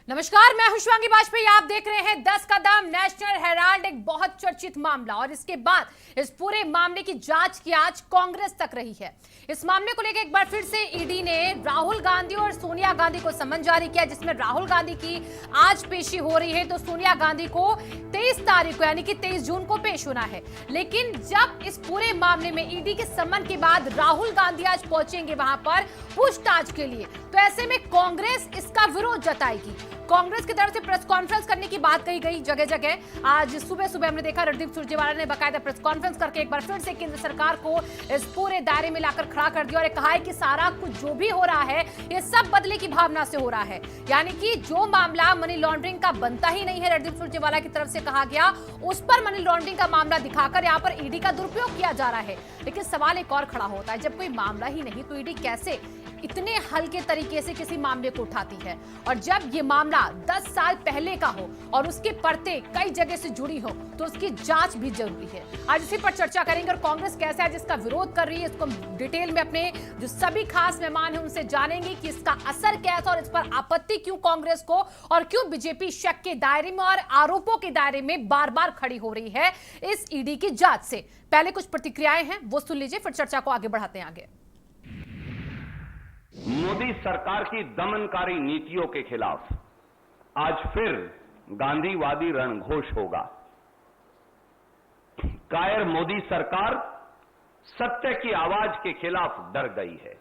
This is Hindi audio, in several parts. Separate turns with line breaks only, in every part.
नमस्कार, मैं हूं शिवांगी वाजपेयी। आप देख रहे हैं 10 कदम नेशनल हेराल्ड। एक बहुत चर्चित मामला और इसके बाद इस पूरे मामले की जांच की आज कांग्रेस तक रही है। इस मामले को लेकर एक बार फिर से ईडी ने राहुल गांधी और सोनिया गांधी को समन जारी किया, जिसमें राहुल गांधी की आज पेशी हो रही है तो सोनिया गांधी को 23 तारीख को यानी कि 23 जून को पेश होना है। लेकिन जब इस पूरे मामले में ईडी के समन के बाद राहुल गांधी आज पहुंचेंगे वहां पर पूछताछ के लिए, तो ऐसे में कांग्रेस इसका विरोध जताएगी। कांग्रेस की तरफ से प्रेस कॉन्फ्रेंस करने की बात कही गई जगह जगह। आज सुबह सुबह हमने देखा रणदीप सुरजेवाला ने बाकायदा प्रेस कॉन्फ्रेंस करके एक बार फिर से केंद्र सरकार को इस पूरे दायरे में लाकर खड़ा कर दिया और कहा है कि सारा कुछ जो भी हो रहा है ये सब बदले की भावना से हो रहा है, यानी कि जो मामला मनी लॉन्ड्रिंग का बनता ही नहीं है, रणदीप सुरजेवाला की तरफ से कहा गया, उस पर मनी लॉन्ड्रिंग का मामला दिखाकर यहाँ पर ईडी का दुरुपयोग किया जा रहा है। लेकिन सवाल एक और खड़ा होता है, जब कोई मामला ही नहीं तो ईडी कैसे इतने हल्के तरीके से किसी मामले को उठाती है? और जब ये मामला 10 साल पहले का हो और उसकी परतें कई जगह से जुड़ी हो तो उसकी जांच भी जरूरी है। आज इसी पर चर्चा करेंगे और कांग्रेस कैसा है जिसका विरोध कर रही है, इसको डिटेल में अपने जो सभी खास मेहमान हैं उनसे जानेंगे कि इसका असर कैसा और इस पर आपत्ति क्यों कांग्रेस को, और क्यों बीजेपी शक के दायरे में और आरोपों के दायरे में बार बार खड़ी हो रही है इस ईडी की जांच से। पहले कुछ प्रतिक्रियाएं हैं वो सुन लीजिए, फिर चर्चा को आगे बढ़ाते हैं। आगे
मोदी सरकार की दमनकारी नीतियों के खिलाफ आज फिर गांधीवादी रणघोष होगा। कायर मोदी सरकार सत्य की आवाज के खिलाफ डर गई है।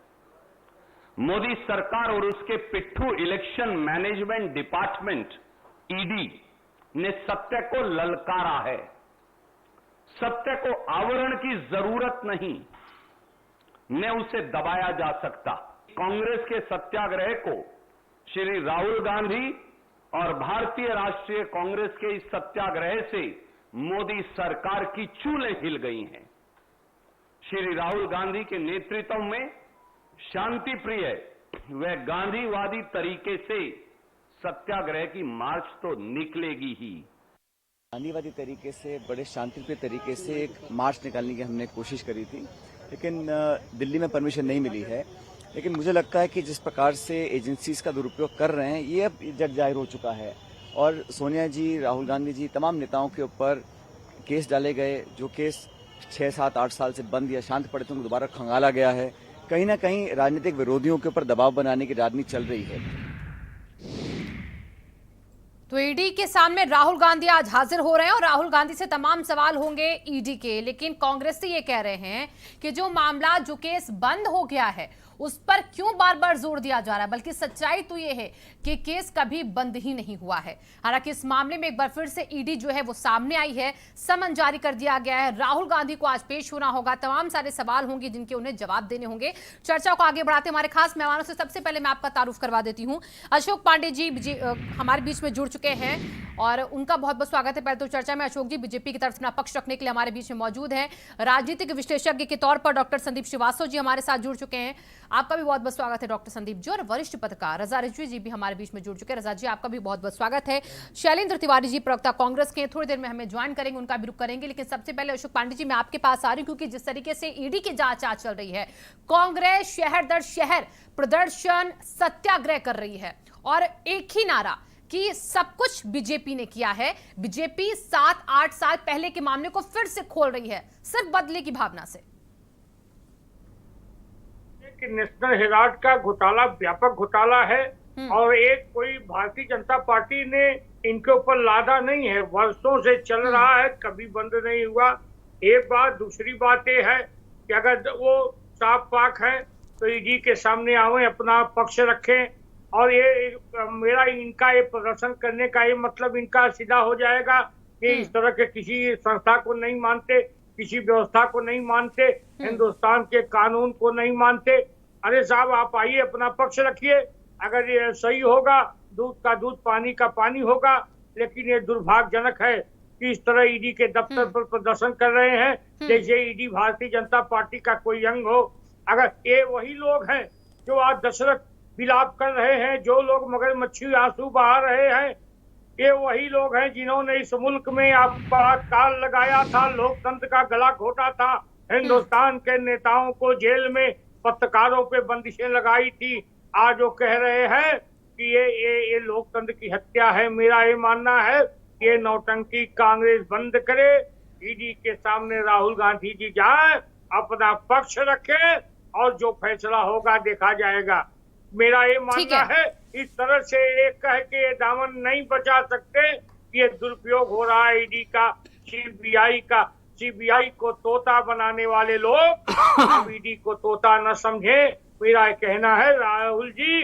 मोदी सरकार और उसके पिट्ठू इलेक्शन मैनेजमेंट डिपार्टमेंट ईडी ने सत्य को ललकारा है। सत्य को आवरण की जरूरत नहीं, न उसे दबाया जा सकता। कांग्रेस के सत्याग्रह को श्री राहुल गांधी और भारतीय राष्ट्रीय कांग्रेस के इस सत्याग्रह से मोदी सरकार की चूलें हिल गई हैं। श्री राहुल गांधी के नेतृत्व में शांति प्रिय व गांधीवादी तरीके से सत्याग्रह की मार्च तो निकलेगी ही।
गांधीवादी तरीके से, बड़े शांतिप्रिय तरीके से एक मार्च निकालने की हमने कोशिश करी थी, लेकिन दिल्ली में परमिशन नहीं मिली है। लेकिन मुझे लगता है कि जिस प्रकार से एजेंसीज का दुरुपयोग कर रहे हैं ये अब जग जाहिर हो चुका है और सोनिया जी, राहुल गांधी जी, तमाम नेताओं के ऊपर केस डाले गए। जो केस 6, 7, 8 साल से बंद या शांत पड़े थे उनको दोबारा खंगाला गया है। कहीं ना कहीं राजनीतिक विरोधियों के ऊपर दबाव बनाने की राजनीति चल रही है।
तो ईडी के सामने राहुल गांधी आज हाजिर हो रहे हैं और राहुल गांधी से तमाम सवाल होंगे ईडी के। लेकिन कांग्रेस से ये कह रहे हैं कि जो मामला, जो केस बंद हो गया है उस पर क्यों बार बार जोर दिया जा रहा है, बल्कि सच्चाई तो ये है कि केस कभी बंद ही नहीं हुआ है। हालांकि इस मामले में एक बार फिर से ईडी जो है वो सामने आई है, समन जारी कर दिया गया है। राहुल गांधी को आज पेश होना होगा, तमाम सारे सवाल होंगे जिनके उन्हें जवाब देने होंगे। चर्चा को आगे बढ़ाते हमारे खास मेहमानों से सबसे पहले मैं आपका तारुफ करवा देती हूँ। अशोक पांडे जी हमारे बीच में जुड़ चुके हैं और उनका बहुत बहुत स्वागत है। पहले तो चर्चा में अशोक जी बीजेपी की तरफ से अपना पक्ष रखने के लिए हमारे बीच में मौजूद है। राजनीतिक विश्लेषज्ञ के तौर पर डॉक्टर संदीप श्रीवास्तव जी हमारे साथ जुड़ चुके हैं, आपका भी बहुत बहुत स्वागत है डॉक्टर संदीप जी। और वरिष्ठ पत्रकार रजा रिजवी जी भी हमारे बीच में जुड़ चुके हैं, रजा जी आपका भी बहुत बहुत स्वागत है। शैलेंद्र तिवारी जी प्रवक्ता कांग्रेस के, थोड़ी देर में हमें ज्वाइन करेंगे, उनका भी रुख करेंगे। लेकिन सबसे पहले अशोक पांडे जी मैं आपके पास आ रही हूं, क्योंकि जिस तरीके से ईडी की जांच आज चल रही है, कांग्रेस शहर दर शहर प्रदर्शन, सत्याग्रह कर रही है और एक ही नारा कि सब कुछ बीजेपी ने किया है। बीजेपी 7-8 साल पहले के मामले को फिर से खोल रही है, सिर्फ बदले की भावना से।
कि नेशनल हेराल्ड का घोटाला व्यापक घोटाला है और एक कोई भारतीय जनता पार्टी ने इनके ऊपर लादा नहीं है, वर्षों से चल रहा है, कभी बंद नहीं हुआ। एक बात, दूसरी बात ये है कि अगर वो साफ पाक है तो ईडी के सामने आवे, अपना पक्ष रखें। और ये मेरा इनका ये प्रदर्शन करने का ये मतलब इनका सीधा हो जाएगा कि इस तरह के किसी संस्था को नहीं मानते, किसी व्यवस्था को नहीं मानते, हिंदुस्तान के कानून को नहीं मानते। अरे साहब, आप आइए, अपना पक्ष रखिए, अगर ये सही होगा, दूध का दूध, पानी का पानी होगा। लेकिन ये दुर्भाग्यजनक है कि इस तरह ईडी के दफ्तर पर प्रदर्शन कर रहे हैं जैसे ईडी भारतीय जनता पार्टी का कोई अंग हो। अगर ये वही लोग हैं जो आज दशरथ विलाप कर रहे हैं, जो लोग मगरमच्छी आंसू बहा रहे हैं, ये वही लोग हैं जिन्होंने इस मुल्क में आपातकाल लगाया था, लोकतंत्र का गला घोटा था, हिंदुस्तान के नेताओं को जेल में, पत्रकारों पे बंदिशें लगाई थी। आज वो कह रहे हैं कि ये लोकतंत्र की हत्या है। मेरा ये मानना है कि ये नौटंकी कांग्रेस बंद करे, ईडी के सामने राहुल गांधी जी जाए, अपना पक्ष रखे और जो फैसला होगा देखा जाएगा। मेरा ये मानना है इस तरह से एक कह के ये दामन नहीं बचा सकते कि ये दुरुपयोग हो रहा है ईडी का, सीबीआई का। सीबीआई को तोता बनाने वाले लोग अब ईडी को तोता न समझे। मेरा कहना है राहुल जी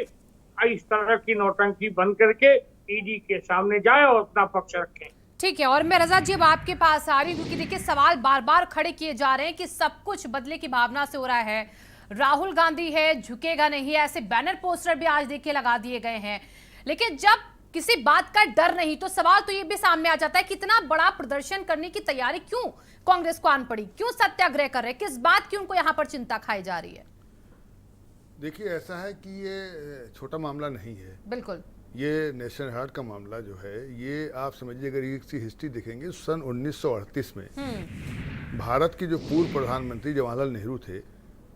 इस तरह की नौटंकी बंद करके ईडी के सामने जाए और अपना पक्ष रखें।
ठीक है, और मैं रजा जी अब आपके पास आ रही हूँ क्योंकि देखिए सवाल बार बार खड़े किए जा रहे हैं कि सब कुछ बदले की भावना से हो रहा है, राहुल गांधी है झुकेगा नहीं, ऐसे बैनर पोस्टर भी आज देखिए लगा दिए गए हैं। लेकिन जब किसी बात का डर नहीं तो सवाल तो ये भी सामने आ जाता है कि इतना बड़ा प्रदर्शन करने की तैयारी क्यों कांग्रेस को आन पड़ी, क्यों सत्याग्रह कर रहे हैं, किस बात की उनको यहाँ पर चिंता खाई जा रही है?
देखिए ऐसा है कि ये छोटा मामला नहीं है,
बिल्कुल
ये नेशनल हेराल्ड का मामला जो है ये आप समझिए अगर इसकी हिस्ट्री देखेंगे सन 1938 में भारत के जो पूर्व प्रधानमंत्री जवाहरलाल नेहरू थे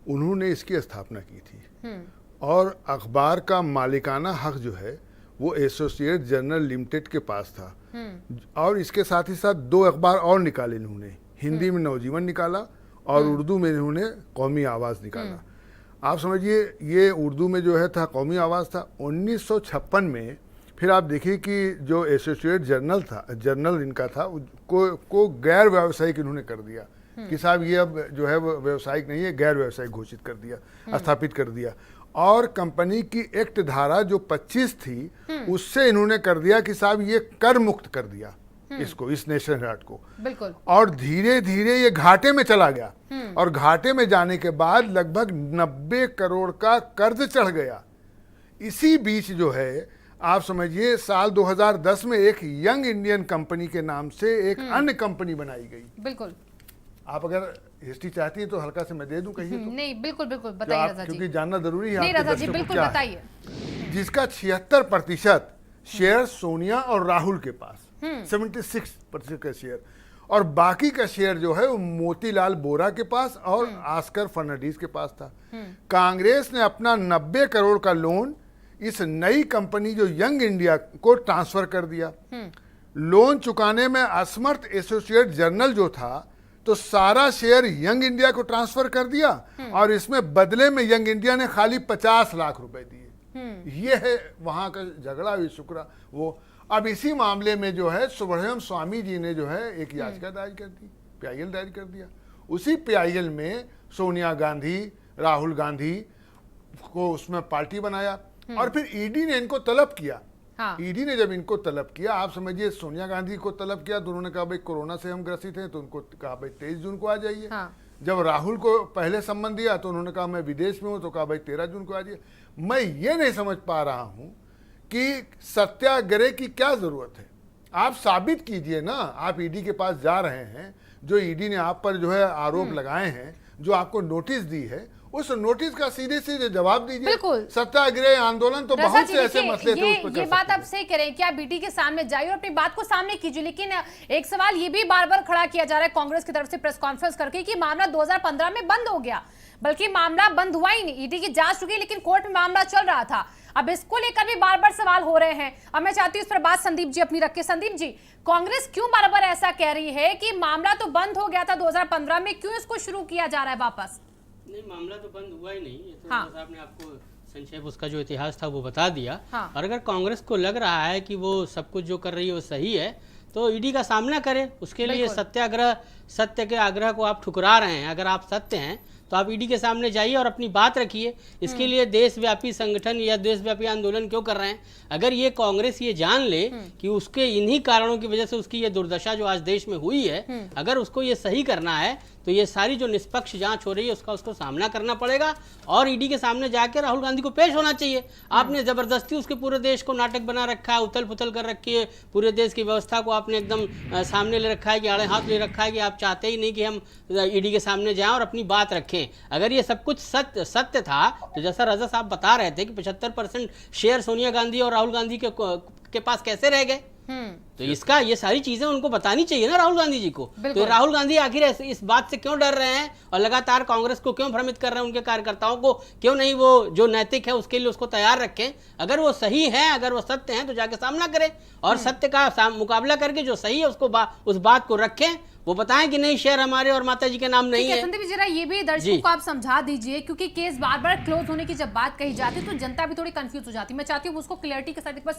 उन्होंने इसकी स्थापना की थी और अखबार का मालिकाना हक जो है वो एसोसिएट जर्नल लिमिटेड के पास था और इसके साथ ही साथ 2 अखबार और निकाले इन्होंने, हिंदी में नवजीवन निकाला और उर्दू में इन्होंने कौमी आवाज़ निकाला। आप समझिए ये उर्दू में जो है था कौमी आवाज़ था। 1956 में फिर आप देखिए कि जो एसोसिएट जर्नल इनका था को गैर व्यावसायिक इन्होंने कर दिया कि साहब ये अब जो है वो व्यावसायिक नहीं है, गैर व्यावसायिक घोषित कर दिया, स्थापित कर दिया। और कंपनी की एक्ट धारा जो 25 थी उससे इन्होंने कर दिया कि साहब ये कर मुक्त कर दिया इसको, इस नेशनल हेराल्ड को।
बिल्कुल।
और धीरे धीरे ये घाटे में चला गया और घाटे में जाने के बाद लगभग 90 करोड़ का कर्ज चढ़ गया। इसी बीच जो है आप समझिए साल 2010 में एक यंग इंडियन कंपनी के नाम से एक अन्य कंपनी बनाई गई।
बिल्कुल।
आप अगर हिस्ट्री चाहती हैं तो हल्का से मैं दे दूं कहिए तो।
नहीं बिल्कुल बिल्कुल बताइए रजा जी,
क्योंकि जानना जरूरी है।
नहीं रजा जी बिल्कुल बताइए।
जिसका 76% शेयर सोनिया और राहुल के पास, 76% का शेयर, और बाकी का शेयर जो है वो मोतीलाल बोरा के पास और आस्कर फर्नांडीज के पास था। कांग्रेस ने अपना 90 करोड़ का लोन इस नई कंपनी जो यंग इंडिया को ट्रांसफर कर दिया। लोन चुकाने में असमर्थ एसोसिएट जर्नल जो था तो सारा शेयर यंग इंडिया को ट्रांसफर कर दिया और इसमें बदले में यंग इंडिया ने खाली 50 लाख रुपए दिए। ये है वहां का झगड़ा विशुक्रा वो। अब इसी मामले में जो है सुब्रह्मण्यम स्वामी जी ने जो है एक याचिका दायर कर दी, PIL दायर कर दिया। उसी PIL में सोनिया गांधी, राहुल गांधी को उसमें पार्टी बनाया और फिर ईडी ने इनको तलब किया। ईडी ने जब इनको तलब किया, आप समझिए सोनिया गांधी को तलब किया तो उन्होंने कहा भाई कोरोना से हम ग्रसित हैं, तो उनको कहा भाई 23 जून को आ जाइए। जब राहुल को पहले सम्मन दिया तो उन्होंने कहा मैं विदेश में हूं, तो कहा भाई 13 जून को आ जाइए। मैं ये नहीं समझ पा रहा हूं कि सत्याग्रह की क्या जरूरत है। आप साबित कीजिए ना, आप ईडी के पास जा रहे हैं, जो ईडी ने आप पर जो है आरोप लगाए हैं, जो आपको नोटिस दी है, उस नोटिस का सीधे सीधे जवाब दीजिए। सत्याग्रह आंदोलन तो बहुत से ऐसे मसले थे उस पर।
ये बात आप सही करें कि आप ईडी के सामने जाइए और अपनी बात को सामने कीजिए, लेकिन एक सवाल ये भी बार बार खड़ा किया जा रहा है कांग्रेस की तरफ से प्रेस कॉन्फ्रेंस करके कि मामला 2015 में बंद हो गया, बल्कि मामला बंद हुआ ही नहीं। ईडी की जांच चुकी लेकिन कोर्ट में मामला चल रहा था। अब इसको लेकर भी बार बार सवाल हो रहे हैं। अब मैं चाहती हूँ इस पर बात संदीप जी अपनी रखें। संदीप जी, कांग्रेस क्यों बार बार ऐसा कह रही है कि मामला तो बंद हो गया था 2015 में, क्यों इसको शुरू किया जा रहा है वापस?
नहीं, मामला तो बंद हुआ ही नहीं। ये तो साहब ने आपको संक्षेप उसका जो इतिहास था वो बता दिया। और अगर कांग्रेस को लग रहा है कि वो सब कुछ जो कर रही है वो सही है तो ईडी का सामना करे। उसके लिए सत्याग्रह, सत्य के आग्रह को आप ठुकरा रहे हैं। अगर आप सत्य हैं तो आप ईडी के सामने जाइए और अपनी बात रखिए। इसके लिए देशव्यापी संगठन या देशव्यापी आंदोलन क्यों कर रहे हैं? अगर ये कांग्रेस ये जान ले कि उसके इन्हीं कारणों की वजह से उसकी ये दुर्दशा जो आज देश में हुई है, अगर उसको ये सही करना है तो ये सारी जो निष्पक्ष जांच हो रही है उसको सामना करना पड़ेगा और ईडी के सामने जाके राहुल गांधी को पेश होना चाहिए। आपने जबरदस्ती उसके पूरे देश को नाटक बना रखा है, उथल पुथल कर रखी है, पूरे देश की व्यवस्था को आपने एकदम सामने ले रखा है कि आड़े हाथ ले रखा है कि आप चाहते ही नहीं कि हम ईडी के सामने जाएं और अपनी बात रखें। अगर ये सब कुछ सत्य था तो जैसा रजा साहब बता रहे थे कि 75% शेयर सोनिया गांधी और राहुल गांधी के पास कैसे रह गए, तो इसका ये सारी चीजें उनको बतानी चाहिए ना राहुल गांधी जी को। तो राहुल गांधी आखिर इस बात से क्यों डर रहे हैं और लगातार कांग्रेस को क्यों भ्रमित कर रहे हैं, उनके कार्यकर्ताओं को क्यों नहीं वो जो नैतिक है उसके लिए उसको तैयार रखें। अगर वो सही है, अगर वो सत्य है तो जाके सामना करें और सत्य का मुकाबला करके जो सही है उसको उस बात को रखें, वो बताएं कि नहीं शेयर हमारे और माता जी के नाम नहीं है।
संदीप जरा ये भी दर्शकों को आप समझा दीजिए, क्योंकि केस बार बार क्लोज होने की जब बात कही जाती है तो जनता भी थोड़ी कंफ्यूज हो जाती है। मैं चाहती हूँ उसको क्लियरिटी के साथ एक बार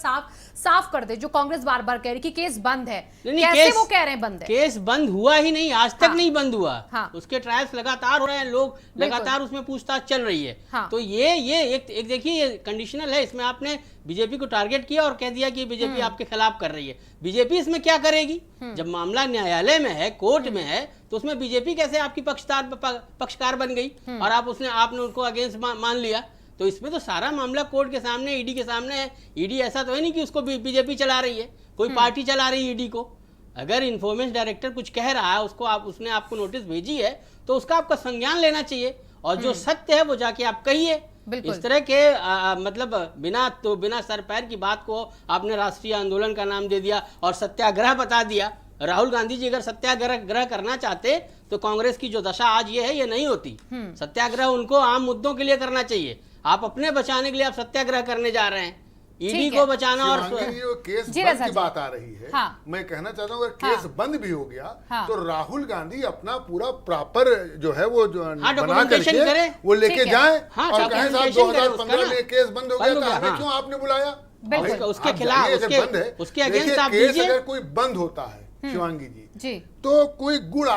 साफ कर दे, जो कांग्रेस बार बार कह रही कि केस बंद है, कैसे वो कह रहे हैं बंद है?
केस बंद हुआ ही नहीं, आज तक नहीं बंद हुआ। उसके ट्रायल्स लगातार हो रहे हैं, लोग लगातार उसमें पूछताछ चल रही है। तो ये एक देखिए ये कंडीशनल है, इसमें आपने बीजेपी को टारगेट किया और कह दिया कि बीजेपी आपके खिलाफ कर रही है। बीजेपी इसमें क्या करेगी? जब मामला न्यायालय में है, कोर्ट में है, तो उसमें बीजेपी कैसे आपकी पक्षकार बन गई और आपने उनको अगेंस्ट मान लिया? तो इसमें तो सारा मामला कोर्ट के सामने, ईडी के सामने है। ईडी ऐसा तो है नहीं कि उसको बीजेपी चला रही है, कोई पार्टी चला रही है ईडी को। अगर इन्फॉर्मेशन डायरेक्टर कुछ कह रहा है, उसने आपको नोटिस भेजी है तो उसका आपका संज्ञान लेना चाहिए और जो सत्य है वो जाके आप कहिए। इस तरह के मतलब बिना सर पैर की बात को आपने राष्ट्रीय आंदोलन का नाम दे दिया और सत्याग्रह बता दिया। राहुल गांधी जी अगर सत्याग्रह करना चाहते तो कांग्रेस की जो दशा आज ये है ये नहीं होती। सत्याग्रह उनको आम मुद्दों के लिए करना चाहिए। आप अपने बचाने के लिए आप सत्याग्रह करने जा रहे हैं, ईडी को बचाना। और
केस बंद की बात आ रही है, मैं कहना चाहता हूँ अगर केस बंद भी हो गया तो राहुल गांधी अपना पूरा प्रॉपर जो है वो जो बना करके वो लेके जाए और कहें साहब 2015 में केस बंद हो गया था, हमें क्यों आपने बुलाया?
उसके खिलाफ उसके अगेंस्ट आप
केस अगर कोई बंद होता है शिवांगी जी तो कोई गुड़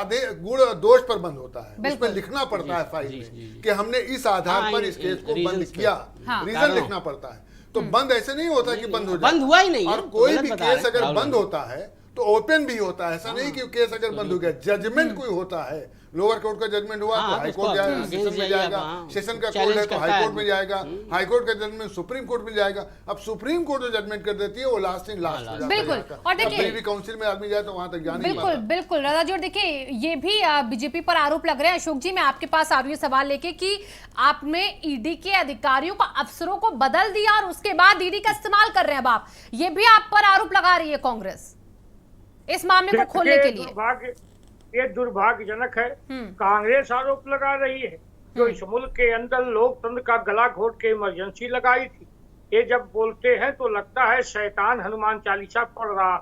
दोष पर बंद होता है, उसमें लिखना पड़ता है फाइल में कि हमने इस आधार पर इस केस को बंद किया, रीजन लिखना पड़ता है। तो बंद ऐसे नहीं होता कि बंद हो जाए,
बंद हुआ ही नहीं।
और कोई भी केस अगर बंद होता है तो ओपन भी होता है, ऐसा नहीं कि केस अगर बंद हो गया। जजमेंट कोई होता है, लोअर कोर्ट का जजमेंट हुआ तो हाई कोर्ट जाएगा, सेशन में जाएगा, सेशन का कोर्ट है तो हाई कोर्ट में जाएगा, हाई कोर्ट का जजमेंट सुप्रीम कोर्ट में जाएगा। अब सुप्रीम कोर्ट जो जजमेंट कर देती है वो लास्ट हो जाता है।
बिल्कुल। और देखिए
काउंसिल में आदमी जाए तो वहां तक जाने
बिल्कुल राजा जी। और देखिए ये भी बीजेपी पर आरोप लग रहे हैं। अशोक जी मैं आपके पास आ रही हूँ सवाल लेके कि आपने ईडी के अधिकारियों को, अफसरों को बदल दिया और उसके बाद ईडी का इस्तेमाल कर रहे हैं। अब आप ये भी आप पर आरोप लगा रही है कांग्रेस इस मामले को खोलने के लिए।
ये दुर्भाग्यजनक है। कांग्रेस आरोप लगा रही है जो इस मुल्क के अंदर लोकतंत्र का गला घोट के इमरजेंसी लगाई थी। ये जब बोलते हैं तो लगता है शैतान हनुमान चालीसा पढ़ रहा।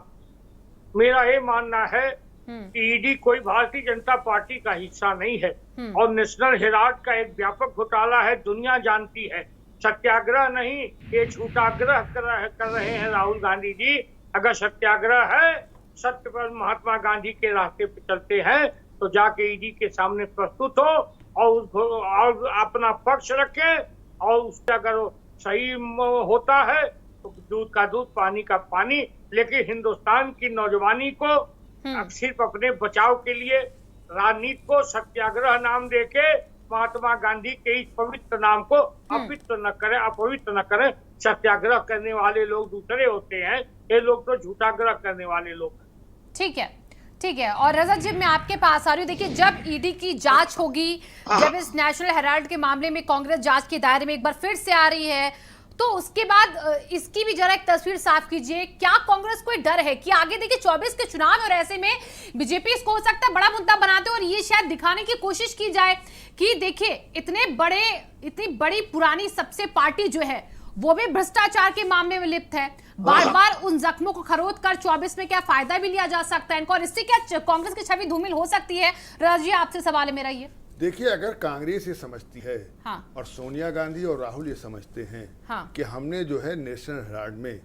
मेरा ये मानना है कि ईडी कोई भारतीय जनता पार्टी का हिस्सा नहीं है और नेशनल हेराल्ड का एक व्यापक घोटाला है, दुनिया जानती है। सत्याग्रह नहीं, ये झूठाग्रह कर रहे हैं राहुल गांधी जी। अगर सत्याग्रह है, सत्य पर महात्मा गांधी के रास्ते पे चलते हैं तो जाके ईडी के सामने प्रस्तुत हो और अपना पक्ष रखे और उसका अगर सही होता है तो दूध का दूध पानी का पानी। लेकिन हिंदुस्तान की नौजवानी को सिर्फ अपने बचाव के लिए राजनीति को सत्याग्रह नाम देके महात्मा गांधी के इस पवित्र नाम को अपवित्र न करें। सत्याग्रह करने वाले लोग दूसरे होते हैं, ये लोग तो झूठाग्रह करने वाले लोग।
ठीक है। और रजा जी मैं आपके पास आ रही हूँ। देखिए जब ईडी की जांच होगी, जब इस नेशनल हेराल्ड के मामले में कांग्रेस जांच के दायरे में एक बार फिर से आ रही है, तो उसके बाद इसकी भी जरा एक तस्वीर साफ कीजिए। क्या कांग्रेस को डर है कि आगे देखिए 24 के चुनाव और ऐसे में बीजेपी इसको हो सकता है बड़ा मुद्दा बनाते और ये शायद दिखाने की कोशिश की जाए कि देखिए इतनी बड़ी पुरानी सबसे पार्टी जो है वो भी भ्रष्टाचार के मामले में लिप्त है। बार बार उन जख्मों को खरोद कर 24 में क्या फायदा भी लिया जा सकता है इनको, और इससे क्या कांग्रेस की छवि धूमिल हो सकती है? राजी आपसे सवाल है मेरा ये।
देखिए अगर कांग्रेस ये समझती है और सोनिया गांधी और राहुल ये समझते हैं कि हमने जो है नेशनल हेराल्ड में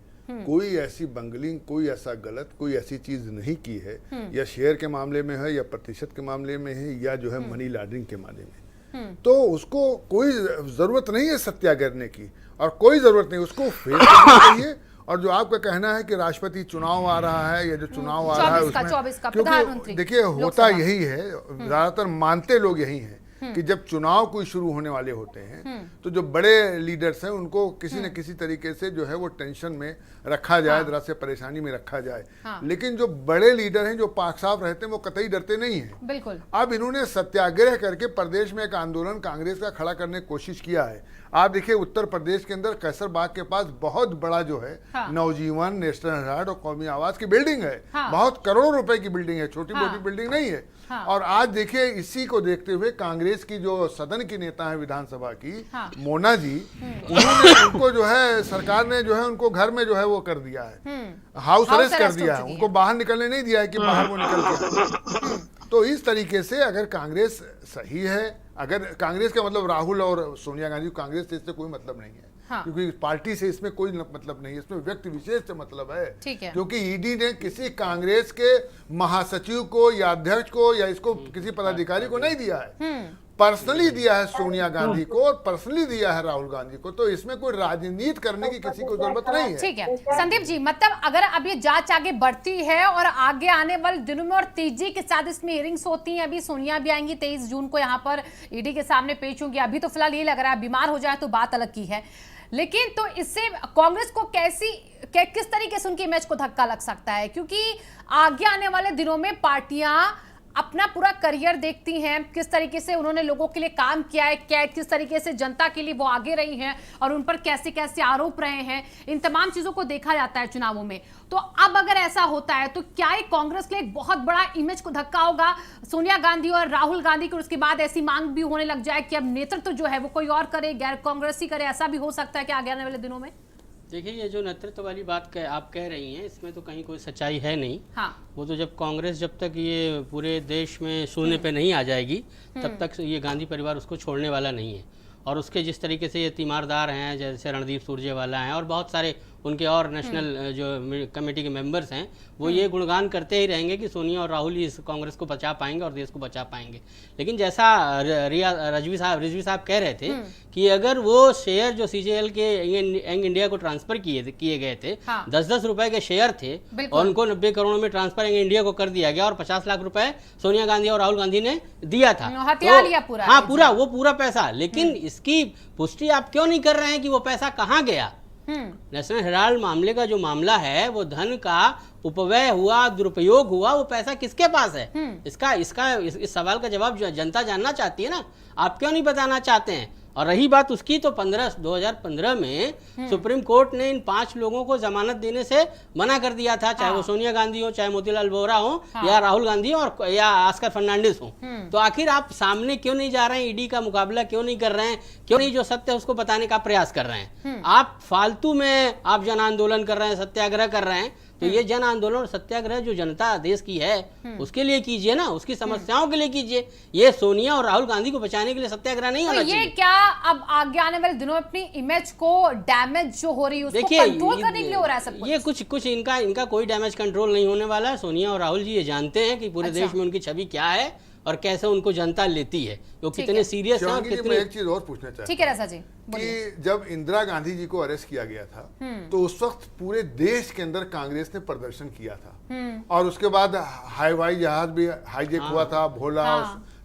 कोई ऐसी बंगलिंग, कोई ऐसा गलत, कोई ऐसी चीज नहीं की है, या शेयर के मामले में है या प्रतिशत के मामले में है या जो है मनी लॉन्ड्रिंग के मामले में, तो उसको कोई जरूरत नहीं है सत्याग्रह की और कोई जरूरत नहीं, उसको फेस करना चाहिए। और जो आपका कहना है कि राष्ट्रपति चुनाव आ रहा है या जो चुनाव आ रहा है उसमें, क्योंकि देखिए होता यही है, ज्यादातर मानते लोग यही हैं कि जब चुनाव कोई शुरू होने वाले होते हैं तो जो बड़े लीडर्स हैं उनको किसी न किसी तरीके से जो है वो टेंशन में रखा जाए, जरा से परेशानी में रखा जाए। लेकिन जो बड़े लीडर हैं, जो पाक साफ रहते हैं, वो कतई डरते नहीं हैं।
बिल्कुल।
अब इन्होंने सत्याग्रह करके प्रदेश में एक आंदोलन कांग्रेस का खड़ा करने की कोशिश किया है। आप देखिए उत्तर प्रदेश के अंदर कैसरबाग के पास बहुत बड़ा जो है नवजीवन, नेशनल हेराल्ड और कौमी आवाज की बिल्डिंग है। बहुत करोड़ों रुपए की बिल्डिंग है, छोटी मोटी बिल्डिंग नहीं है। और आज देखिए इसी को देखते हुए कांग्रेस की जो सदन की नेता है विधानसभा की, मोना जी, उन्होंने उनको जो है सरकार ने जो है उनको घर में जो है वो कर दिया है, हाउस अरेस्ट कर दिया है, उनको बाहर निकलने नहीं दिया है कि बाहर वो निकल के। तो इस तरीके से अगर कांग्रेस सही है, अगर कांग्रेस का मतलब राहुल और सोनिया गांधी, कांग्रेस से इससे कोई मतलब नहीं है। क्योंकि पार्टी से इसमें कोई मतलब नहीं है, इसमें व्यक्ति विशेष से मतलब है। क्योंकि ईडी ने किसी कांग्रेस के महासचिव को या अध्यक्ष को या इसको किसी पदाधिकारी को नहीं दिया है, पर्सनली दिया है सोनिया गांधी को और पर्सनली दिया है राहुल गांधी को। तो इसमें कोई राजनीति करने की किसी को जरूरत नहीं है।
ठीक है संदीप जी, मतलब अगर अब ये जांच आगे बढ़ती है और आगे आने वाले दिनों में और तेजी के साथ इसमें हियरिंग्स होती हैं, अभी सोनिया भी आएंगी 23 जून को यहाँ पर ईडी के सामने पेश होंगी। अभी तो फिलहाल ये लग रहा है बीमार हो जाए तो बात अलग की है, लेकिन तो इससे कांग्रेस को किस तरीके से उनकी इमेज को धक्का लग सकता है? क्योंकि आगे आने वाले दिनों में पार्टियां अपना पूरा करियर देखती हैं, किस तरीके से उन्होंने लोगों के लिए काम किया है, किस तरीके से जनता के लिए वो आगे रही हैं और उन पर कैसे कैसे आरोप रहे हैं, इन तमाम चीजों को देखा जाता है चुनावों में। तो अब अगर ऐसा होता है तो क्या ये कांग्रेस के लिए एक बहुत बड़ा इमेज को धक्का होगा सोनिया गांधी और राहुल गांधी की? उसके बाद ऐसी मांग भी होने लग जाए कि अब नेतृत्व जो है वो कोई और करे, गैर कांग्रेसी करे, ऐसा भी हो सकता है कि आगे आने वाले दिनों में?
देखिए, ये जो नेतृत्व वाली बात आप कह रही हैं, इसमें तो कहीं कोई सच्चाई है नहीं। वो तो जब कांग्रेस जब तक ये पूरे देश में शून्य पे नहीं आ जाएगी तब तक ये गांधी परिवार उसको छोड़ने वाला नहीं है। और उसके जिस तरीके से ये तीमारदार हैं, जैसे रणदीप सुरजेवाला हैं और बहुत सारे उनके और नेशनल जो कमेटी के मेंबर्स हैं, वो ये गुणगान करते ही रहेंगे कि सोनिया और राहुल इस कांग्रेस को बचा पाएंगे और देश को बचा पाएंगे। लेकिन जैसा रिजवी साहब कह रहे थे कि अगर वो शेयर जो सीजेएल के यंग इंडिया को ट्रांसफर किए गए थे, 10-10 रुपए के शेयर थे और उनको 90 करोड़ में ट्रांसफर यंग इंडिया को कर दिया गया और 50 लाख रुपए सोनिया गांधी और राहुल गांधी ने दिया था। तो पूरा पैसा। लेकिन इसकी पुष्टि आप क्यों नहीं कर रहे हैं कि वो पैसा कहाँ गया? नेशनल हेराल्ड मामले का जो मामला है, वो धन का उपव्यय हुआ, दुरुपयोग हुआ, वो पैसा किसके पास है? इस सवाल का जवाब जनता जानना चाहती है ना। आप क्यों नहीं बताना चाहते हैं? और रही बात उसकी, तो 2015 में सुप्रीम कोर्ट ने इन 5 लोगों को जमानत देने से मना कर दिया था, चाहे वो सोनिया गांधी हो, चाहे मोतीलाल वोरा हो, या राहुल गांधी और या ऑस्कर फर्नांडिस हो। तो आखिर आप सामने क्यों नहीं जा रहे हैं? ईडी का मुकाबला क्यों नहीं कर रहे हैं? क्यों नहीं जो सत्य है उसको बताने का प्रयास कर रहे हैं? आप फालतू में आप जन आंदोलन कर रहे हैं, सत्याग्रह कर रहे हैं। तो ये जन आंदोलन और सत्याग्रह जो जनता देश की है उसके लिए कीजिए ना, उसकी समस्याओं के लिए कीजिए। ये सोनिया और राहुल गांधी को बचाने के लिए सत्याग्रह नहीं होना चाहिए।
ये क्या अब आगे आने वाले दिनों में अपनी इमेज को डैमेज जो हो रही है उसको कंट्रोल करने के लिए हो रहा है सब कुछ?
ये कुछ इनका कोई डैमेज कंट्रोल नहीं होने वाला है। सोनिया और राहुल जी ये जानते हैं कि पूरे देश में उनकी छवि क्या है और कैसे उनको जनता लेती है, वो कितने सीरियस है और कितने।
एक चीज और पूछना चाहता हूं।
ठीक है रसा जी,
कि जब इंदिरा गांधी जी को अरेस्ट किया गया था तो उस वक्त पूरे देश के अंदर कांग्रेस ने प्रदर्शन किया था और उसके बाद हवाई जहाज भी हाईजेक हुआ था, भोला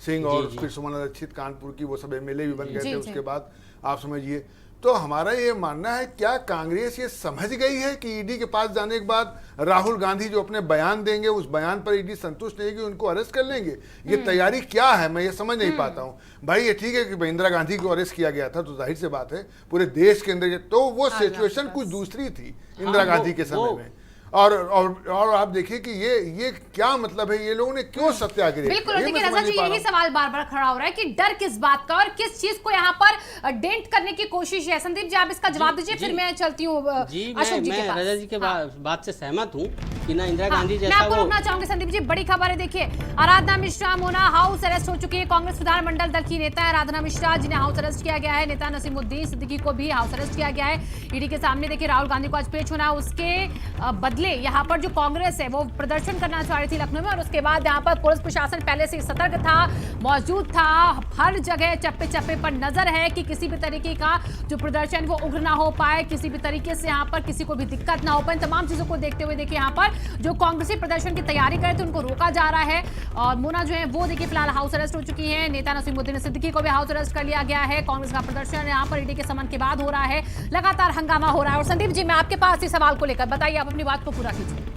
सिंह और फिर सुमन रक्षित कानपुर की, वो सब एमएलए भी बन गए थे उसके बाद। आप समझिए, तो हमारा ये मानना है, क्या कांग्रेस ये समझ गई है कि ईडी के पास जाने के बाद राहुल गांधी जो अपने बयान देंगे उस बयान पर ईडी संतुष्ट नहीं कि उनको अरेस्ट कर लेंगे? ये तैयारी क्या है, मैं ये समझ नहीं पाता हूँ। भाई ये ठीक है कि इंदिरा गांधी को अरेस्ट किया गया था, तो जाहिर सी बात है पूरे देश के अंदर, तो वो सिचुएशन कुछ दूसरी थी इंदिरा गांधी के समय में। और आप देखिए कि ये क्या मतलब है, ये लोगों ने क्यों सत्याग्रह?
बिल्कुल, देखिए रजा जी, यही सवाल बार बार खड़ा हो रहा है कि डर किस बात का और किस चीज को यहाँ पर डेंट करने की कोशिश है? संदीप जी आप इसका जवाब दीजिए, फिर मैं चलती हूँ अशोक जी के पास।
रजा जी के बात से सहमत हूँ कि ना इंदिरा गांधी जैसा।
मैं आपको रोकना चाहूंगी संदीप जी, बड़ी खबर है। देखिए, आराधना मिश्रा मोना हाउस अरेस्ट हो चुकी है। कांग्रेस विधानमंडल दल की नेता है आराधना मिश्रा, जिन्हें हाउस अरेस्ट किया गया है। नेता नसीमुद्दीन सिद्दीकी को भी हाउस अरेस्ट किया गया है। ईडी के सामने देखिए राहुल गांधी को आज पेश होना है। उसके बदले यहाँ पर जो कांग्रेस है वो प्रदर्शन करना चाह रही थी लखनऊ में, और उसके बाद यहाँ पर पुलिस प्रशासन पहले से सतर्क था, मौजूद था, हर जगह चप्पे चप्पे पर नजर है कि किसी भी तरीके का जो प्रदर्शन वो उग्र ना हो पाए, किसी भी तरीके से यहाँ पर किसी को भी दिक्कत ना हो पाए। तमाम चीजों को देखते हुए देखिए यहाँ पर जो कांग्रेसी प्रदर्शन की तैयारी करे थे उनको रोका जा रहा है। और मोना जो है वो देखिए फिलहाल हाउस अरेस्ट हो चुकी है। नेता नसीमुद्दीन सिद्दीकी को भी हाउस अरेस्ट कर लिया गया है। कांग्रेस का प्रदर्शन यहाँ पर ईडी के समन के बाद हो रहा है, लगातार हंगामा हो रहा है। और संदीप जी मैं आपके पास इस सवाल को लेकर, बताइए, आप अपनी बात को पूरा कीजिए।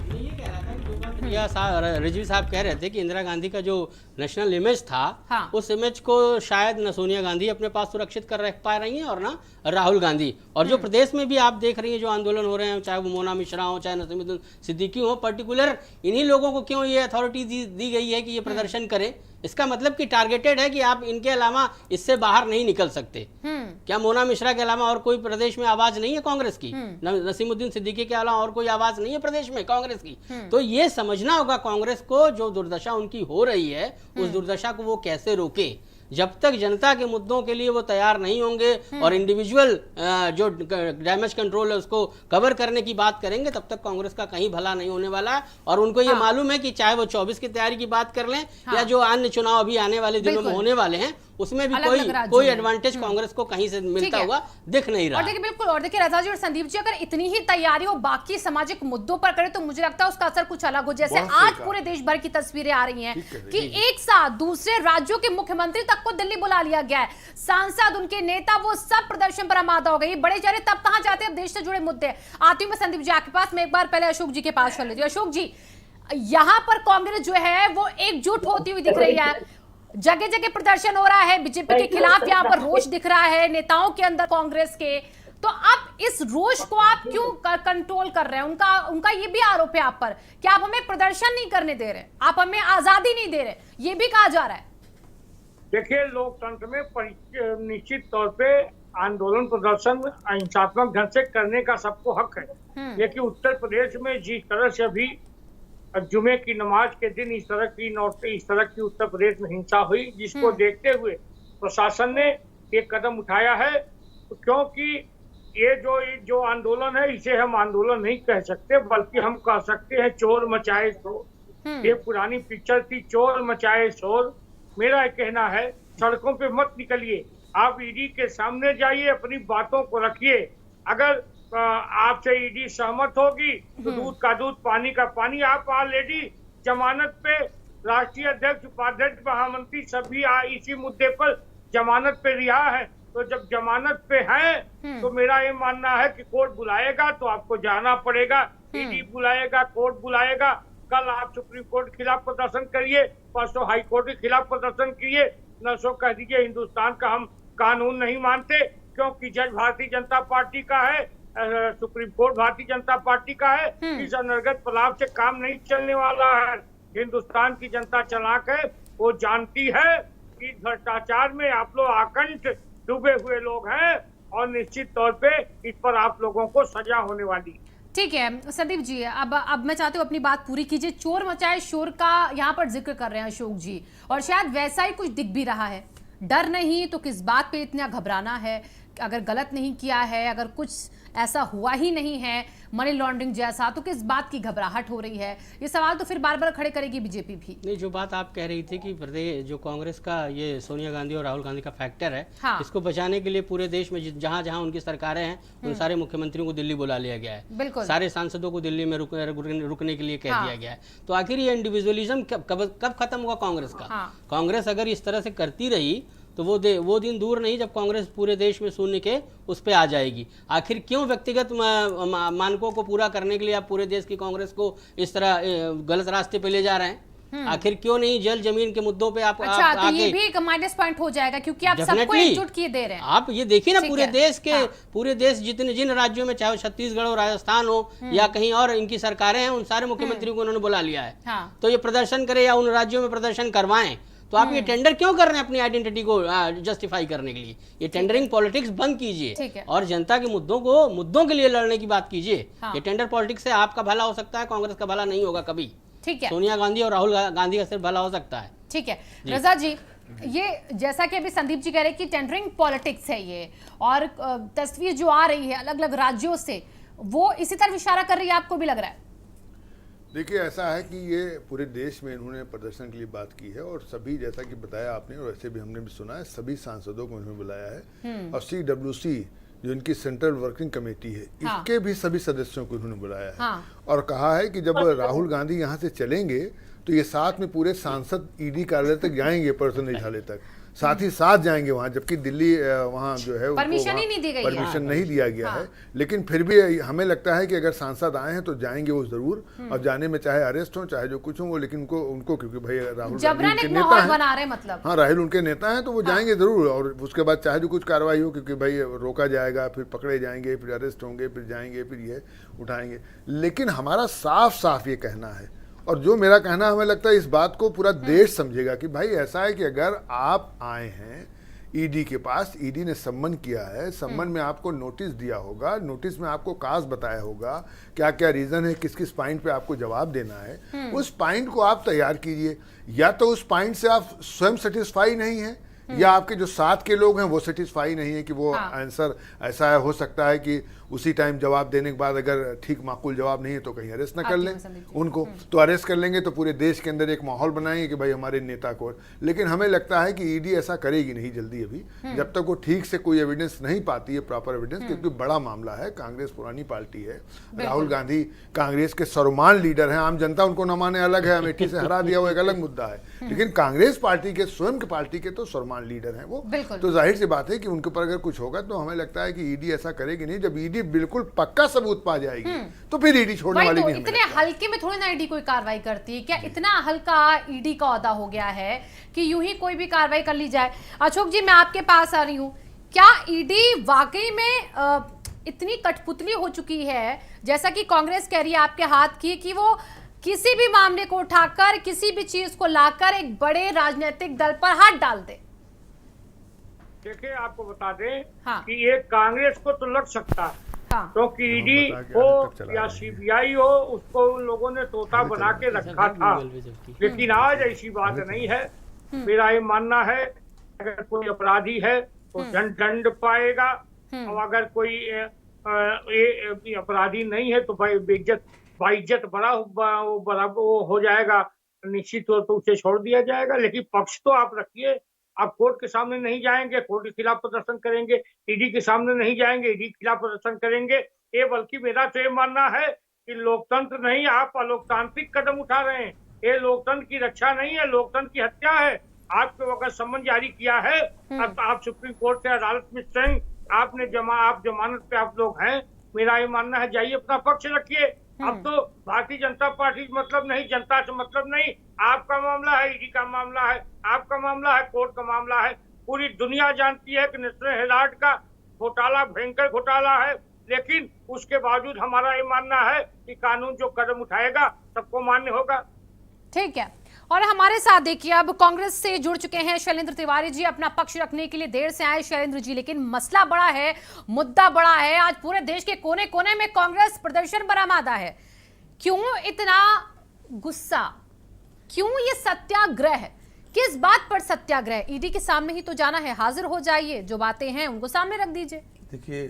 रिजवी साहब कह रहे थे कि इंदिरा गांधी का जो नेशनल इमेज था,
हाँ।
उस इमेज को शायद न सोनिया गांधी अपने पास सुरक्षित कर रख पा रही हैं और ना राहुल गांधी। और जो प्रदेश में भी आप देख रही हैं जो आंदोलन हो रहे हैं, चाहे वो मोना मिश्रा हो, चाहे नसीमुद्दीन सिद्दीकी हो, पर्टिकुलर इन्हीं लोगों को क्यों ये अथॉरिटी दी गई है कि ये प्रदर्शन करें? इसका मतलब कि टारगेटेड है कि आप इनके अलावा इससे बाहर नहीं निकल सकते। क्या मोना मिश्रा के अलावा और कोई प्रदेश में आवाज नहीं है कांग्रेस की? नसीमुद्दीन सिद्दीकी के अलावा और कोई आवाज नहीं है प्रदेश में कांग्रेस की? तो ये समझना होगा कांग्रेस को, जो दुर्दशा उनकी हो रही है उस दुर्दशा को वो कैसे रोके। जब तक जनता के मुद्दों के लिए वो तैयार नहीं होंगे और इंडिविजुअल जो डैमेज कंट्रोल है उसको कवर करने की बात करेंगे, तब तक कांग्रेस का कहीं भला नहीं होने वाला है। और उनको ये मालूम है कि चाहे वो 24 की तैयारी की बात कर लें या जो अन्य चुनाव अभी आने वाले दिनों में होने वाले हैं, उसमें भी कोई एडवांटेज कांग्रेस को कहीं से मिलता हुआ दिख नहीं रहा।
और देखिए बिल्कुल, और देखिए रजा जी और संदीप जी, अगर इतनी ही तैयारी हो बाकी सामाजिक मुद्दों पर करे तो मुझे लगता है उसका असर कुछ अलग हो। जैसे आज पूरे देश भर की तस्वीरें आ रही हैं कि एक साथ दूसरे राज्यों के मुख्यमंत्री तक को दिल्ली बुला लिया गया है, सांसद, उनके नेता, वो सब प्रदर्शन पर आमादा हो गए। बड़े चेहरे तब कहां जाते हैं? अब देश से जुड़े मुद्दे। आती हूं मैं संदीप जी आपके पास, मैं एक बार पहले अशोक जी के पास चल लेती हूं। अशोक जी, यहां पर कांग्रेस जो है वो एकजुट होती हुई दिख रही है, जगह जगह प्रदर्शन हो रहा है, बीजेपी के खिलाफ यहाँ पर रोष दिख रहा है नेताओं के अंदर कांग्रेस के। तो अब इस रोष को आप क्यों कंट्रोल कर रहे हैं? उनका ये भी आरोप है आप पर कि आप हमें प्रदर्शन नहीं करने दे रहे, आप हमें आजादी नहीं दे रहे, ये भी कहा जा रहा है।
देखिए, लोकतंत्र में निश्चित तौर पे आंदोलन प्रदर्शन अहिंसात्मक ढंग से करने का सबको हक है, लेकिन उत्तर प्रदेश में जिस तरह से अभी जुमे की नमाज के दिन इस तरह की उत्तर प्रदेश में हिंसा हुई, जिसको देखते हुए प्रशासन ने एक कदम उठाया है, क्योंकि ये जो आंदोलन है इसे हम आंदोलन नहीं कह सकते, बल्कि हम कह सकते हैं चोर मचाए शोर। ये पुरानी पिक्चर थी, चोर मचाए शोर। मेरा कहना है सड़कों पे मत निकलिए, आप ईडी के सामने जाइए, अपनी बातों को रखिए। अगर आपसे ईडी सहमत होगी तो दूध का दूध, पानी का पानी। आप ऑलरेडी जमानत पे, राष्ट्रीय अध्यक्ष, उपाध्यक्ष, महामंत्री सभी इसी मुद्दे पर जमानत पे रिहा है। तो जब जमानत पे है तो मेरा ये मानना है कि कोर्ट बुलाएगा तो आपको जाना पड़ेगा, ईडी बुलाएगा, कोर्ट बुलाएगा। कल आप सुप्रीम कोर्ट के खिलाफ प्रदर्शन करिए, परसों हाई कोर्ट के खिलाफ प्रदर्शन करिए, न सो कह दीजिए हिंदुस्तान का हम कानून नहीं मानते, क्योंकि जज भारतीय जनता पार्टी का है, supreme court Bharatiya Janata party का है। इस अनर्गत प्रलाप से काम नहीं चलने वाला है। हिंदुस्तान की जनता चालाक है, वो जानती है कि भ्रष्टाचार में आप लोग आकंठ डूबे हुए लोग हैं और निश्चित तौर पे इस पर आप लोगों को सजा होने वाली।
ठीक है संदीप जी, अब मैं चाहती हूँ अपनी बात पूरी कीजिए। चोर मचाए शोर का यहाँ पर जिक्र कर रहे हैं अशोक जी, और शायद वैसा ही कुछ दिख भी रहा है। डर नहीं तो किस बात पे इतना घबराना है? अगर गलत नहीं किया है, अगर कुछ ऐसा हुआ ही नहीं है मनी लॉन्ड्रिंग जैसा, तो किस बात की घबराहट हो रही है? ये सवाल तो फिर बार बार खड़े करेगी बीजेपी भी।
नहीं, जो बात आप कह रही थी कि प्रदेश जो कांग्रेस का ये सोनिया गांधी और राहुल गांधी का फैक्टर है,
हाँ। इसको
बचाने के लिए पूरे देश में जहां जहां उनकी सरकारें हैं उन सारे मुख्यमंत्रियों को दिल्ली बुला लिया गया है।
बिल्कुल,
सारे सांसदों को दिल्ली में रुकने के लिए कह दिया गया है। तो आखिर ये इंडिविजुअलिज्म कब खत्म होगा कांग्रेस का? कांग्रेस अगर इस तरह से करती रही तो वो दिन दूर नहीं जब कांग्रेस पूरे देश में शून्य के उस पे आ जाएगी। आखिर क्यों व्यक्तिगत मानकों को पूरा करने के लिए आप पूरे देश की कांग्रेस को इस तरह गलत रास्ते पे ले जा रहे हैं? आखिर क्यों नहीं जल जमीन के मुद्दों पे आप
अच्छा, तो ये भी एक माइनस पॉइंट हो जाएगा क्योंकि आप सबको एकजुट किए दे रहे हैं।
आप ये देखिए ना, पूरे देश जिन राज्यों में, चाहे छत्तीसगढ़ हो, राजस्थान हो या कहीं और इनकी सरकारें हैं, उन सारे मुख्यमंत्रियों को उन्होंने बुला लिया है। तो ये प्रदर्शन करे या उन राज्यों में प्रदर्शन करवाएं, तो आप ये टेंडर क्यों कर रहे हैं अपनी आइडेंटिटी को जस्टिफाई करने के लिए? ये टेंडरिंग पॉलिटिक्स बंद कीजिए और जनता के मुद्दों के लिए लड़ने की बात कीजिए। ये टेंडर पॉलिटिक्स से आपका भला हो सकता है, कांग्रेस का भला नहीं होगा कभी।
ठीक है,
सोनिया गांधी और राहुल गांधी का सिर्फ भला हो सकता है।
ठीक है रजा जी, ये जैसा कि अभी संदीप जी कह रहे हैं कि टेंडरिंग पॉलिटिक्स है ये, और तस्वीर जो आ रही है अलग अलग राज्यों से वो इसी तरफ इशारा कर रही है, आपको भी लग रहा है?
देखिए, ऐसा है कि ये पूरे देश में इन्होंने प्रदर्शन के लिए बात की है, और सभी, जैसा कि बताया आपने और वैसे भी हमने भी सुना है, सभी सांसदों को इन्होंने बुलाया है। और CWC जो इनकी सेंट्रल वर्किंग कमेटी है, इसके भी सभी सदस्यों को इन्होंने बुलाया है। और कहा है कि जब राहुल गांधी यहाँ से चलेंगे तो ये साथ में पूरे सांसद ईडी कार्यालय तक जाएंगे, पर्सनल निदेशालय तक, साथ ही साथ जाएंगे वहां, जबकि दिल्ली वहां जो है
परमिशन ही नहीं दी गई है।
परमिशन नहीं दिया गया है। लेकिन फिर भी हमें लगता है कि अगर सांसद आए हैं तो जाएंगे वो जरूर, और जाने में चाहे अरेस्ट हो चाहे जो कुछ हो, लेकिन उनको क्योंकि भाई राहुल गांधी उनके नेता हैं,
बना रहे मतलब
हाँ राहुल उनके नेता हैं, तो वो जाएंगे जरूर। और उसके बाद चाहे जो कुछ कार्रवाई हो, क्योंकि भाई रोका जाएगा, फिर पकड़े जाएंगे, फिर अरेस्ट होंगे, फिर जाएंगे, फिर ये उठाएंगे। लेकिन हमारा साफ साफ ये कहना है, और जो मेरा कहना हमें लगता है इस बात को पूरा देश समझेगा कि भाई ऐसा है कि अगर आप आए हैं ईडी के पास, ईडी ने सम्मन किया है, सम्मन में आपको नोटिस दिया होगा, नोटिस में आपको काज बताया होगा क्या क्या रीजन है, किस किस पॉइंट पे आपको जवाब देना है, उस पॉइंट को आप तैयार कीजिए। या तो उस पॉइंट से आप स्वयं सेटिस्फाई नहीं है, या आपके जो साथ के लोग हैं वो सेटिस्फाई नहीं है कि वो आंसर ऐसा है, हो सकता है कि उसी टाइम जवाब देने के बाद अगर ठीक माकूल जवाब नहीं है तो कहीं अरेस्ट ना कर लें उनको, तो अरेस्ट कर लेंगे तो पूरे देश के अंदर एक माहौल बनाएंगे कि भाई हमारे नेता को। लेकिन हमें लगता है कि ईडी ऐसा करेगी नहीं जल्दी अभी, जब तक वो ठीक से कोई एविडेंस नहीं पाती है, प्रॉपर एविडेंस, क्योंकि बड़ा मामला है। कांग्रेस पुरानी पार्टी है, राहुल गांधी कांग्रेस के सर्वमान्य लीडर हैं, आम जनता उनको न माने अलग है, अमेठी से हरा दिया वो एक अलग मुद्दा है, लेकिन कांग्रेस पार्टी के स्वयं के पार्टी के तो सर्वमान्य लीडर हैं वो। तो जाहिर सी बात है कि उनके ऊपर अगर कुछ होगा तो हमें लगता है कि ईडी ऐसा करेगी नहीं। जब ईडी बिल्कुल पक्का सबूत पा जाएगी तो फिर ईडी छोड़ने वाली नहीं।
इतने हल्के में थोड़ी ना ईडी कोई कार्रवाई करती है, क्या इतना हल्का ईडी का ओहदा हो गया है कि यूं ही कोई भी कार्रवाई कर ली जाए? अशोक जी, मैं आपके पास आ रही हूं, क्या ईडी वाकई में इतनी कठपुतली हो चुकी है जैसा कि कांग्रेस कह रही है आपके हाथ की, कि वो किसी भी मामले को उठाकर, किसी भी चीज को लाकर एक बड़े राजनीतिक दल पर हाथ डाल दे?
देखिए, आपको बता दें कि ये कांग्रेस को तो लग सकता है, क्योंकि ईडी हो या सीबीआई हो, उसको उन लोगों ने तोता बना के रखा था। लेकिन आज ऐसी बात नहीं है। मेरा ये मानना है, अगर कोई अपराधी है तो दंड पाएगा, और अगर कोई अपराधी नहीं है तो भाई बाइज्जत बड़ा हो जाएगा, निश्चित तौर पर उसे छोड़ दिया जाएगा। लेकिन पक्ष तो आप रखिए, आप कोर्ट के सामने नहीं जाएंगे, कोर्ट के खिलाफ प्रदर्शन करेंगे, ईडी के सामने नहीं जाएंगे, ईडी के खिलाफ प्रदर्शन करेंगे। ये बल्कि मेरा तो ये मानना है कि लोकतंत्र नहीं, आप अलोकतांत्रिक कदम उठा रहे हैं। ये लोकतंत्र की रक्षा नहीं है, लोकतंत्र की हत्या है। आपको अगर सम्मन जारी किया है, अब आप सुप्रीम कोर्ट से अदालत में स्वयं आप जमानत पे आप लोग हैं, मेरा ये मानना है जाइए अपना पक्ष रखिए। अब तो भारतीय जनता पार्टी मतलब नहीं, जनता से मतलब नहीं, आपका मामला है, ईडी का मामला है, आपका मामला है, कोर्ट का मामला है। पूरी दुनिया जानती है कि नेशनल हेराल्ड का घोटाला भयंकर घोटाला है, लेकिन उसके बावजूद हमारा ये मानना है कि कानून जो कदम उठाएगा सबको मान्य होगा।
ठीक है, और हमारे साथ देखिए अब कांग्रेस से जुड़ चुके हैं शैलेंद्र तिवारी जी, अपना पक्ष रखने के लिए देर से आए शैलेंद्र जी, लेकिन मसला बड़ा है, मुद्दा बड़ा है। आज पूरे देश के कोने कोने में कांग्रेस प्रदर्शन बरामदा है। क्यों इतना गुस्सा, क्यों ये सत्याग्रह, किस बात पर सत्याग्रह? ईडी के सामने ही तो जाना है, हाजिर हो जाइए, जो बातें हैं उनको सामने रख दीजिए।
देखिए,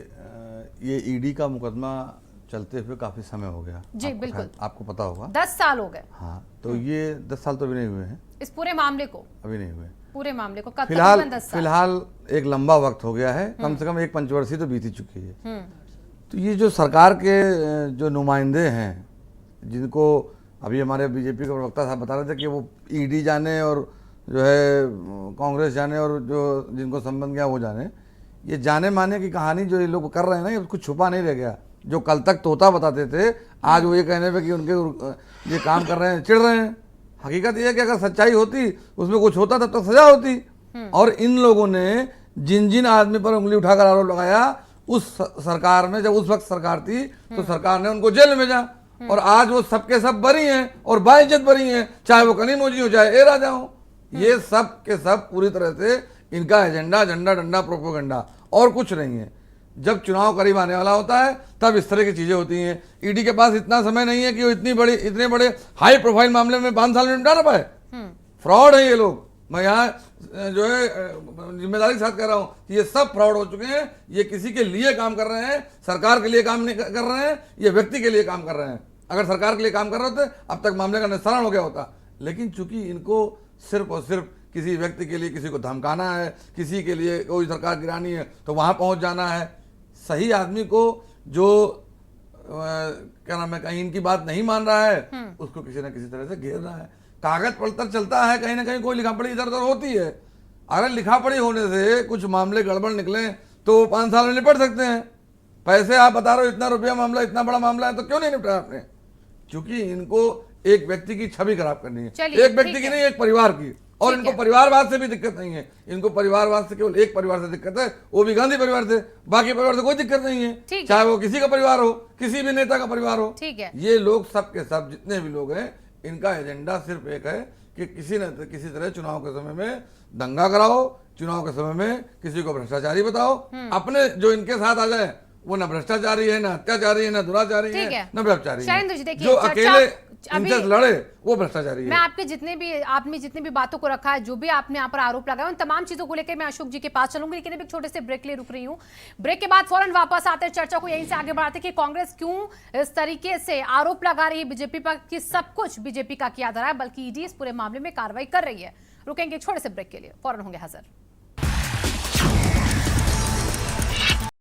ये ईडी का मुकदमा चलते हुए काफी समय हो गया
जी, बिल्कुल
आपको पता होगा,
10 साल हो गए।
हाँ, तो ये 10 साल तो अभी नहीं हुए हैं,
इस पूरे मामले को
अभी नहीं हुए,
पूरे मामले को
फिलहाल एक लंबा वक्त हो गया है, कम से कम एक पंचवर्षीय तो बीती चुकी है। तो ये जो सरकार के जो नुमाइंदे हैं, जिनको अभी हमारे बीजेपी के प्रवक्ता साहब बता रहे थे कि वो ईडी जाने और जो है कांग्रेस जाने और जो जिनको संबंध गया वो जाने, ये जाने माने की कहानी जो ये लोग कर रहे हैं ना, ये कुछ छुपा नहीं रह गया। जो कल तक तोता बताते थे, आज वो ये कहने पे कि उनके ये काम कर रहे हैं, चिढ़ रहे हैं। हकीकत ये है कि अगर सच्चाई होती, उसमें कुछ होता तब तक सजा होती। और इन लोगों ने जिन जिन आदमी पर उंगली उठाकर आरोप लगाया, उस सरकार में, जब उस वक्त सरकार थी तो सरकार ने उनको जेल में भेजा, और आज वो सबके सब बरी हैं और बाइज्जत बरी हैं, चाहे वो कनीमोजी हो चाहे ए राजा हो। ये सब के सब पूरी तरह से इनका एजेंडा, झंडा डंडा प्रोपेगेंडा, और कुछ नहीं है। जब चुनाव करीब आने वाला होता है तब इस तरह की चीजें होती हैं। ईडी के पास इतना समय नहीं है कि वो इतने बड़े हाई प्रोफाइल मामले में 5 साल में निपटा ना पाए। फ्रॉड है ये लोग। मैं यहाँ जो है जिम्मेदारी के साथ कह रहा हूँ कि ये सब फ्रॉड हो चुके हैं। ये किसी के लिए काम कर रहे हैं, सरकार के लिए काम नहीं कर रहे हैं, ये व्यक्ति के लिए काम कर रहे हैं। अगर सरकार के लिए काम कर रहे होते अब तक मामले का निस्तारण हो गया होता। लेकिन चूंकि इनको सिर्फ और सिर्फ किसी व्यक्ति के लिए किसी को धमकाना है, किसी के लिए कोई सरकार गिरानी है तो वहां पहुंच जाना है, सही आदमी को जो क्या नाम है कहीं इनकी बात नहीं मान रहा है उसको किसी न किसी तरह से घेर रहा है। कागज पलटर चलता है, कहीं ना कहीं कोई लिखा पढ़ी इधर उधर होती है, अगर लिखा पढ़ी होने से कुछ मामले गड़बड़ निकले तो 5 साल में निपट सकते हैं। पैसे आप बता रहे हो इतना रुपया मामला, इतना बड़ा मामला है, तो क्यों नहीं निपटा आपने? क्योंकि इनको एक व्यक्ति की छवि खराब करनी है, एक व्यक्ति की नहीं, एक परिवार की। और इनको परिवारवाद से भी दिक्कत नहीं है, इनको परिवारवाद से केवल एक परिवार से दिक्कत है, वो भी गांधी परिवार से। बाकी परिवार से कोई दिक्कत नहीं है, चाहे वो किसी का परिवार हो, किसी भी नेता का परिवार हो।
ठीक है।
ये लोग सब के सब जितने भी लोग हैं, इनका एजेंडा सिर्फ एक है कि किसी न किसी तरह चुनाव के समय में दंगा कराओ, चुनाव के समय में किसी को भ्रष्टाचारी बताओ, अपने जो इनके साथ आ जाए वो न भ्रष्टाचारी है, न अत्याचारी है, न दुराचारी है, न व्यभिचारी है। जो अकेले इनसे लड़े वो भ्रष्टाचारी है।
मैं आपने जितनी भी बातों को रखा है, जो भी आपने यहाँ पर आरोप लगाया, उन तमाम चीजों को लेकर मैं अशोक जी के पास चलूंगी, लेकिन एक छोटे से ब्रेक के लिए रुक रही हूँ। ब्रेक के बाद फौरन वापस आते हैं, चर्चा को यहीं से आगे बढ़ाते कि कांग्रेस क्यों इस तरीके से आरोप लगा रही है बीजेपी पर कि सब कुछ बीजेपी का किया जा रहा है, बल्कि ईडी इस पूरे मामले में कार्रवाई कर रही है। रुकेंगे एक छोटे से ब्रेक के लिए, फौरन होंगे हाजिर।